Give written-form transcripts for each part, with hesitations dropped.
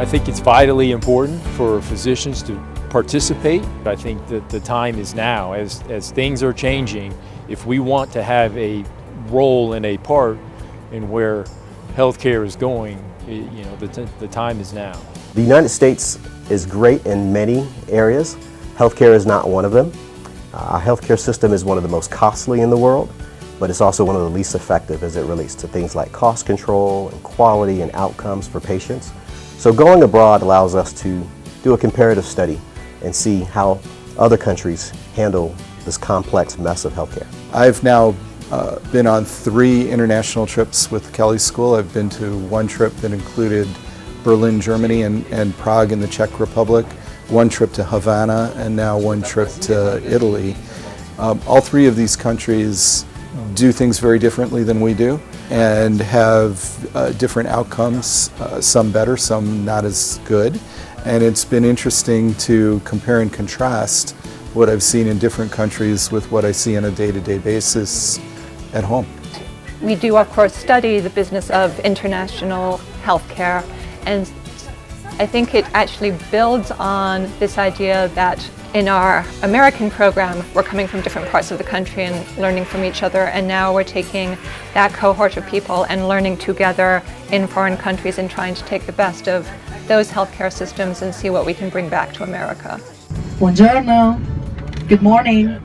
I think it's vitally important for physicians to participate. I think that the time is now, as things are changing. If we want to have a role and a part in where healthcare is going, the time is now. The United States is great in many areas. Healthcare is not one of them. Our healthcare system is one of the most costly in the world, but it's also one of the least effective as it relates to things like cost control and quality and outcomes for patients. So going abroad allows us to do a comparative study and see how other countries handle this complex mess of healthcare. I've now been on 3 international trips with the Kelley School. I've been to one trip that included Berlin, Germany, and Prague in the Czech Republic, one trip to Havana, and now one trip to Italy. All 3 of these countries do things very differently than we do and have different outcomes, some better, some not as good. And it's been interesting to compare and contrast what I've seen in different countries with what I see on a day-to-day basis at home. We do, of course, study the business of international healthcare, and I think it actually builds on this idea that in our American program, we're coming from different parts of the country and learning from each other, and now we're taking that cohort of people and learning together in foreign countries and trying to take the best of those healthcare systems and see what we can bring back to America. Buongiorno. Good morning.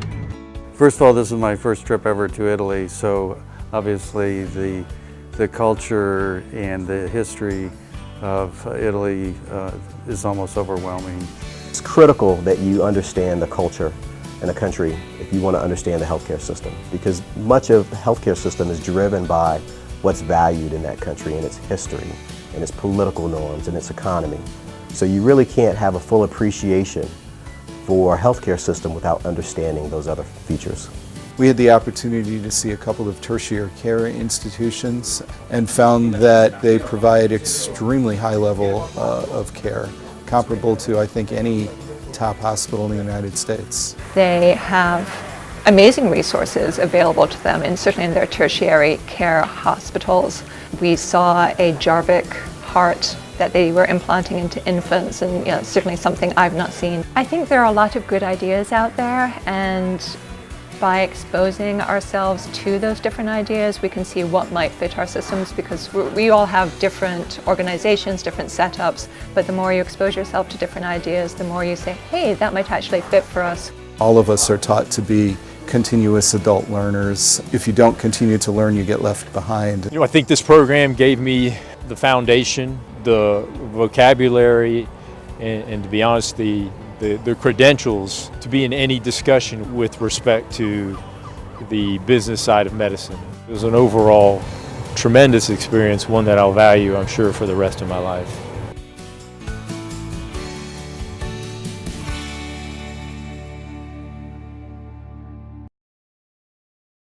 First of all, this is my first trip ever to Italy, so obviously the culture and the history of Italy is almost overwhelming. It's critical that you understand the culture in a country if you want to understand the healthcare system, because much of the healthcare system is driven by what's valued in that country and its history and its political norms and its economy. So you really can't have a full appreciation for a healthcare system without understanding those other features. We had the opportunity to see a couple of tertiary care institutions and found that they provide extremely high level of care, comparable to, I think, any top hospital in the United States. They have amazing resources available to them, and certainly in their tertiary care hospitals. We saw a Jarvik heart that they were implanting into infants, and certainly something I've not seen. I think there are a lot of good ideas out there, and by exposing ourselves to those different ideas, we can see what might fit our systems, because we all have different organizations, different setups, but the more you expose yourself to different ideas, the more you say, hey, that might actually fit for us. All of us are taught to be continuous adult learners. If you don't continue to learn, you get left behind. I think this program gave me the foundation, the vocabulary, and to be honest, the credentials to be in any discussion with respect to the business side of medicine. It was an overall tremendous experience, one that I'll value, I'm sure, for the rest of my life.